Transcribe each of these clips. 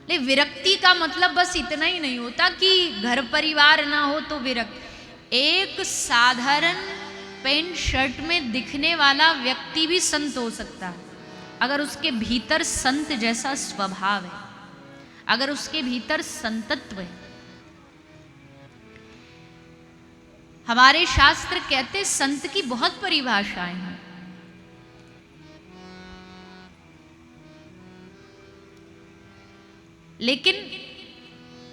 ले विरक्ति का मतलब बस इतना ही नहीं होता कि घर परिवार ना हो तो विरक्त। एक साधारण पैंट शर्ट में दिखने वाला व्यक्ति भी संत हो सकता है अगर उसके भीतर संत जैसा स्वभाव है, अगर उसके भीतर संतत्व है। हमारे शास्त्र कहते संत की बहुत परिभाषाएं हैं। लेकिन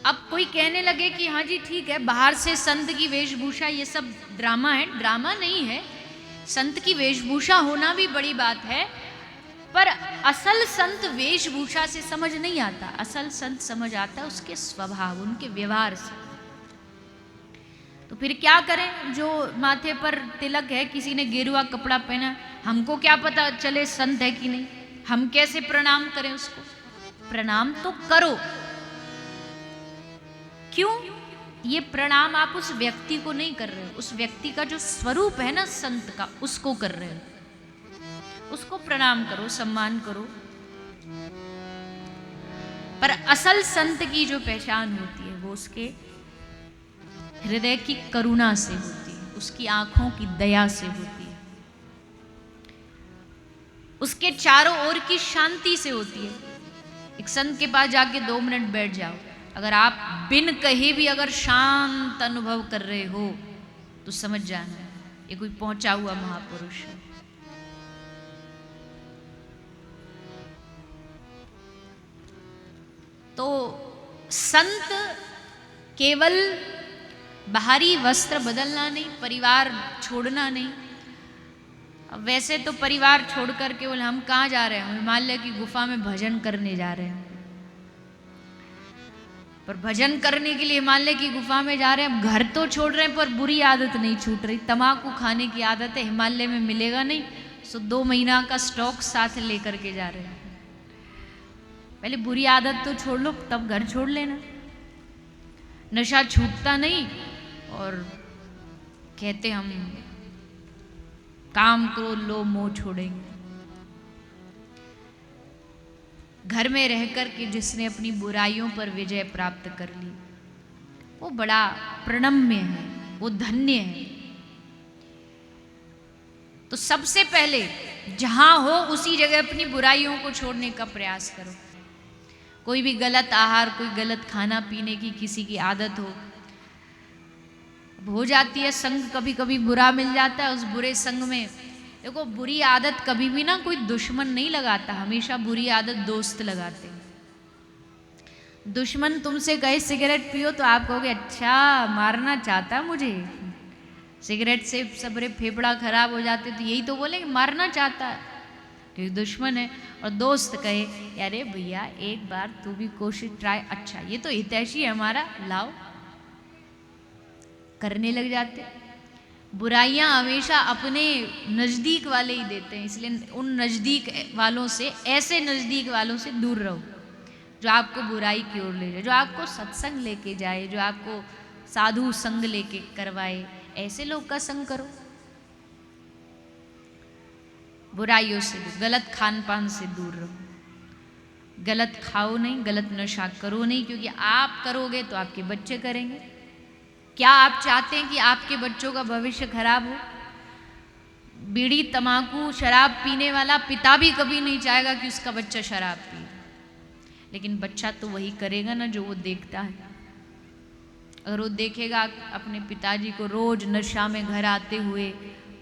अब कोई कहने लगे कि हाँ जी ठीक है, बाहर से संत की वेशभूषा ये सब ड्रामा है। ड्रामा नहीं है, संत की वेशभूषा होना भी बड़ी बात है, पर असल संत वेशभूषा से समझ नहीं आता। असल संत समझ आता है उसके स्वभाव, उनके व्यवहार से। तो फिर क्या करें, जो माथे पर तिलक है, किसी ने गेरुआ कपड़ा पहना, हमको क्या पता चले संत है कि नहीं, हम कैसे प्रणाम करें उसको? प्रणाम तो करो। क्यों? ये प्रणाम आप उस व्यक्ति को नहीं कर रहे हो, उस व्यक्ति का जो स्वरूप है ना संत का, उसको कर रहे हो। उसको प्रणाम करो, सम्मान करो। पर असल संत की जो पहचान होती है वो उसके हृदय की करुणा से होती है, उसकी आंखों की दया से होती है, उसके चारों ओर की शांति से होती है। एक संत के पास जाके 2 मिनट बैठ जाओ, अगर आप बिन कहे भी अगर शांत अनुभव कर रहे हो तो समझ जाना ये कोई पहुंचा हुआ महापुरुष है। तो संत केवल बाहरी वस्त्र बदलना नहीं, परिवार छोड़ना नहीं। अब वैसे तो परिवार छोड़कर केवल हम कहाँ जा रहे हैं? हिमालय की गुफा में भजन करने जा रहे हैं। पर भजन करने के लिए हिमालय की गुफा में जा रहे हैं, घर तो छोड़ रहे हैं पर बुरी आदत नहीं छूट रही। तम्बाकू खाने की आदत है, हिमालय में मिलेगा नहीं, सो 2 महीना का स्टॉक साथ लेकर के जा रहे हैं। पहले बुरी आदत तो छोड़ लो, तब घर छोड़ लेना। नशा छूटता नहीं और कहते हम काम करो लो मोह छोड़ेंगे। घर में रहकर के जिसने अपनी बुराइयों पर विजय प्राप्त कर ली वो बड़ा प्रणम्य है, वो धन्य है। तो सबसे पहले जहां हो उसी जगह अपनी बुराइयों को छोड़ने का प्रयास करो। कोई भी गलत आहार, कोई गलत खाना पीने की किसी की आदत हो जाती है, संग कभी कभी बुरा मिल जाता है, उस बुरे संग में देखो, बुरी आदत कभी भी ना कोई दुश्मन नहीं लगाता, हमेशा बुरी आदत दोस्त लगाते हैं। दुश्मन तुमसे कहे सिगरेट पियो तो आप कहोगे अच्छा मारना चाहता मुझे, सिगरेट से सबरे फेफड़ा खराब हो जाते तो यही तो बोलेंगे मारना चाहता है, क्योंकि दुश्मन है। और दोस्त कहे अरे भैया एक बार तू भी कोशिश ट्राई, अच्छा ये तो हितैषी है हमारा, लाओ, करने लग जाते। बुराइयां हमेशा अपने नजदीक वाले ही देते हैं, इसलिए उन नजदीक वालों से, ऐसे नजदीक वालों से दूर रहो जो आपको बुराई की ओर ले जाए, जो आपको सत्संग लेके जाए, जो आपको साधु संग लेके करवाए, ऐसे लोग का संग करो। बुराइयों से, गलत खान पान से दूर रहो। गलत खाओ नहीं, गलत नशा करो नहीं, क्योंकि आप करोगे तो आपके बच्चे करेंगे। क्या आप चाहते हैं कि आपके बच्चों का भविष्य खराब हो? बीड़ी तंबाकू शराब पीने वाला पिता भी कभी नहीं चाहेगा कि उसका बच्चा शराब पिए, लेकिन बच्चा तो वही करेगा ना जो वो देखता है। अगर वो देखेगा अपने पिताजी को रोज नशा में घर आते हुए,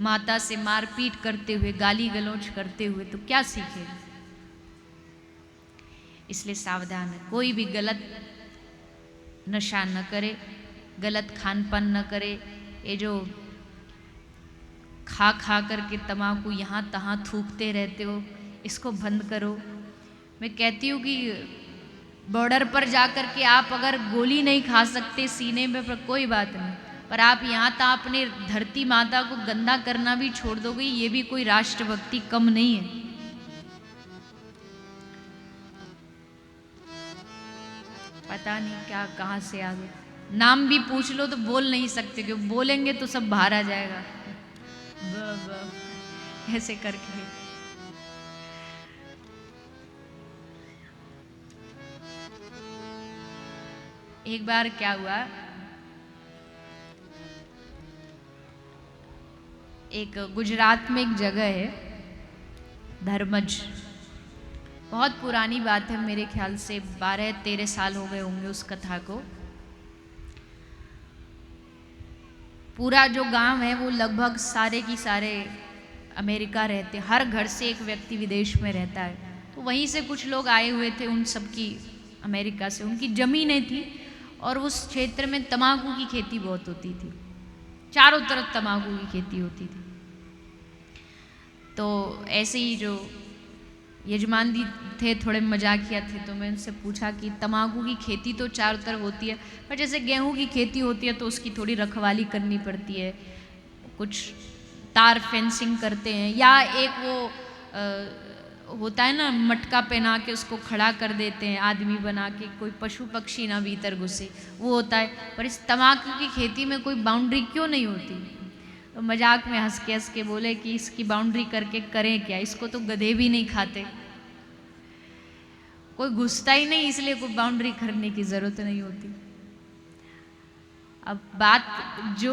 माता से मारपीट करते हुए, गाली गलौज करते हुए, तो क्या सीखेगा? इसलिए सावधान है, कोई भी गलत नशा न करे, गलत खान पान न करे। ये जो खा खा करके तम्बाकू यहाँ तहाँ थूकते रहते हो, इसको बंद करो। मैं कहती हूँ कि बॉर्डर पर जाकर के आप अगर गोली नहीं खा सकते सीने में, पर कोई बात नहीं, पर आप यहाँ तहाँ अपने धरती माता को गंदा करना भी छोड़ दोगे, ये भी कोई राष्ट्रभक्ति कम नहीं है। पता नहीं क्या कहाँ से आ गए, नाम भी पूछ लो तो बोल नहीं सकते, क्योंकि बोलेंगे तो सब बाहर आ जाएगा। ऐसे करके एक बार क्या हुआ, एक गुजरात में एक जगह है धर्मज, बहुत पुरानी बात है, मेरे ख्याल से 12-13 साल हो गए होंगे उस कथा को। पूरा जो गांव है वो लगभग सारे की सारे अमेरिका रहते, हर घर से एक व्यक्ति विदेश में रहता है। तो वहीं से कुछ लोग आए हुए थे, उन सब की अमेरिका से, उनकी ज़मीनें थी और उस क्षेत्र में तंबाकू की खेती बहुत होती थी, चारों तरफ तंबाकू की खेती होती थी। तो ऐसे ही जो यजमान जी थे थोड़े मजाकिया थे, तो मैं उनसे पूछा कि तंबाकू की खेती तो चारों तरफ होती है, पर जैसे गेहूं की खेती होती है तो उसकी थोड़ी रखवाली करनी पड़ती है, कुछ तार फेंसिंग करते हैं, या एक वो होता है ना मटका पहना के उसको खड़ा कर देते हैं आदमी बना के, कोई पशु पक्षी ना भीतर घुसे, वो होता है। पर इस तंबाकू की खेती में कोई बाउंड्री क्यों नहीं होती? तो मजाक में हंस के बोले कि इसकी बाउंड्री करके करें क्या, इसको तो गधे भी नहीं खाते, कोई घुसता ही नहीं, इसलिए कोई बाउंड्री करने की जरूरत नहीं होती। अब बात जो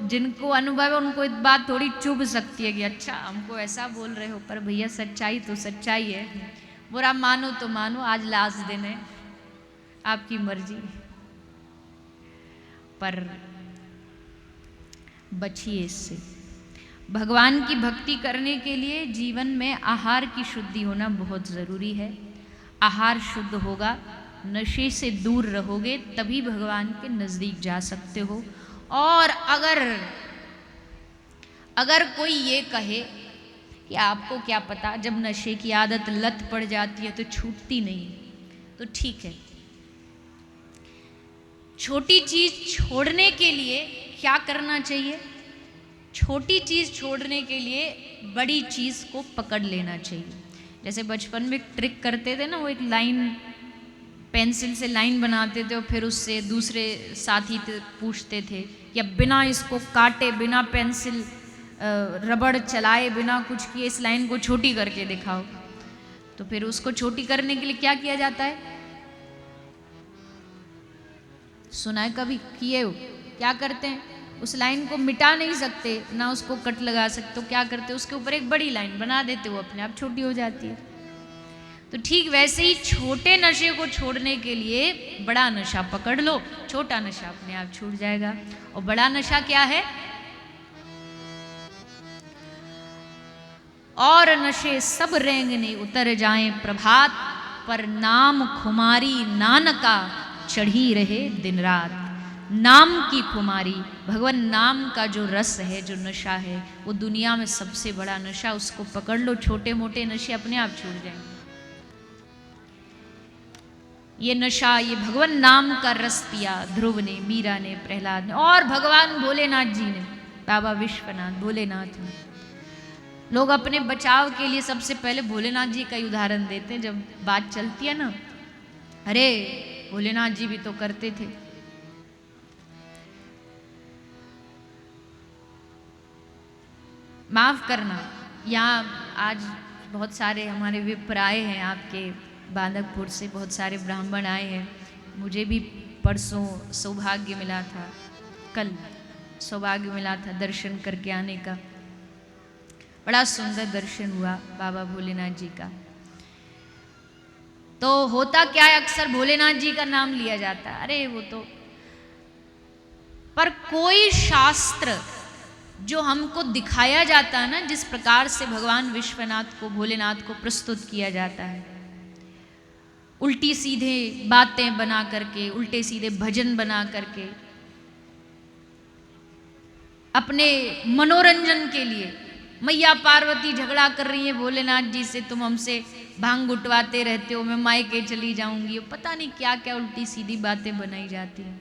जिनको अनुभव है उनको एक बात थोड़ी चुभ सकती है कि अच्छा हमको ऐसा बोल रहे हो, पर भैया सच्चाई तो सच्चाई है, बुरा मानो तो मानो, आज लास्ट दिन है, आपकी मर्जी, पर बचिए इससे। भगवान की भक्ति करने के लिए जीवन में आहार की शुद्धि होना बहुत ज़रूरी है। आहार शुद्ध होगा, नशे से दूर रहोगे, तभी भगवान के नज़दीक जा सकते हो। और अगर कोई ये कहे कि आपको क्या पता, जब नशे की आदत लत पड़ जाती है तो छूटती नहीं, तो ठीक है। छोटी चीज़ छोड़ने के लिए क्या करना चाहिए? छोटी चीज़ छोड़ने के लिए बड़ी चीज़ को पकड़ लेना चाहिए। जैसे बचपन में ट्रिक करते थे ना, वो एक लाइन पेंसिल से लाइन बनाते थे और फिर उससे दूसरे साथी पूछते थे या बिना इसको काटे, बिना पेंसिल रबड़ चलाए, बिना कुछ किए इस लाइन को छोटी करके दिखाओ। तो फिर उसको छोटी करने के लिए क्या किया जाता है? सुना है कभी? किए हो? क्या करते हैं? उस लाइन को मिटा नहीं सकते, ना उसको कट लगा सकते, तो क्या करते हैं? उसके ऊपर एक बड़ी लाइन बना देते, वो अपने आप छोटी हो जाती है। तो ठीक वैसे ही छोटे नशे को छोड़ने के लिए बड़ा नशा पकड़ लो, छोटा नशा अपने आप छूट जाएगा। और बड़ा नशा क्या है? और नशे सब रेंगने उतर जाएं प्रभात, पर नाम खुमारी नानका चढ़ी रहे दिन रात। नाम की खुमारी, भगवान नाम का जो रस है, जो नशा है, वो दुनिया में सबसे बड़ा नशा, उसको पकड़ लो, छोटे मोटे नशे अपने आप छूट जाएंगे। ये नशा, ये भगवान नाम का रस पिया ध्रुव ने, मीरा ने, प्रहलाद ने, और भगवान भोलेनाथ जी ने, बाबा विश्वनाथ भोलेनाथ ने। लोग अपने बचाव के लिए सबसे पहले भोलेनाथ जी का ही उदाहरण देते हैं जब बात चलती है ना, अरे भोलेनाथ जी भी तो करते थे। माफ़ करना, यहाँ आज बहुत सारे हमारे विप्र आए हैं, आपके बांदकपुर से बहुत सारे ब्राह्मण आए हैं। मुझे भी परसों सौभाग्य मिला था, कल सौभाग्य मिला था दर्शन करके आने का। बड़ा सुंदर दर्शन हुआ बाबा भोलेनाथ जी का। तो होता क्या है, अक्सर भोलेनाथ जी का नाम लिया जाता है, अरे वो तो, पर कोई शास्त्र जो हमको दिखाया जाता है ना, जिस प्रकार से भगवान विश्वनाथ को, भोलेनाथ को प्रस्तुत किया जाता है, उल्टी सीधे बातें बना करके, उल्टे सीधे भजन बना करके, अपने मनोरंजन के लिए, मैया पार्वती झगड़ा कर रही है भोलेनाथ जी से, तुम हमसे भांग उठवाते रहते हो, मैं मायके चली जाऊंगी, पता नहीं क्या क्या उल्टी सीधी बातें बनाई जाती हैं।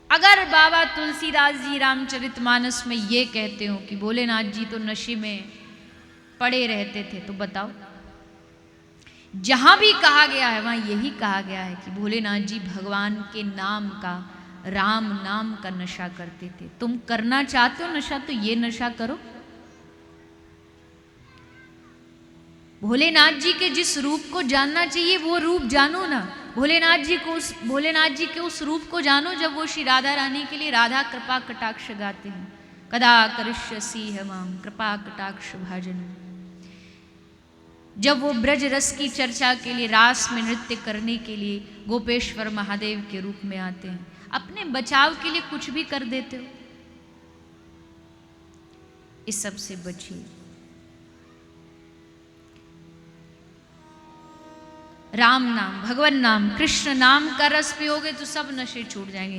अगर बाबा तुलसीदास जी रामचरितमानस में ये कहते हो कि भोलेनाथ जी तो नशे में पड़े रहते थे, तो बताओ, जहां भी कहा गया है वहां यही कहा गया है कि भोलेनाथ जी भगवान के नाम का, राम नाम का नशा करते थे। तुम करना चाहते हो नशा, तो ये नशा करो। भोलेनाथ जी के जिस रूप को जानना चाहिए वो रूप जानो ना, भोलेनाथ जी के उस रूप को जानो जब वो श्री राधा रानी के लिए राधा कृपा कटाक्ष गाते हैं। कदा करिष्यसि माम कृपा कटाक्ष भाजन। जब वो ब्रज रस की चर्चा के लिए रास में नृत्य करने के लिए गोपेश्वर महादेव के रूप में आते हैं, अपने बचाव के लिए कुछ भी कर देते हो। इस सब से बचिए। राम नाम, भगवान नाम, कृष्ण नाम का रस पियोगे तो सब नशे छूट जाएंगे।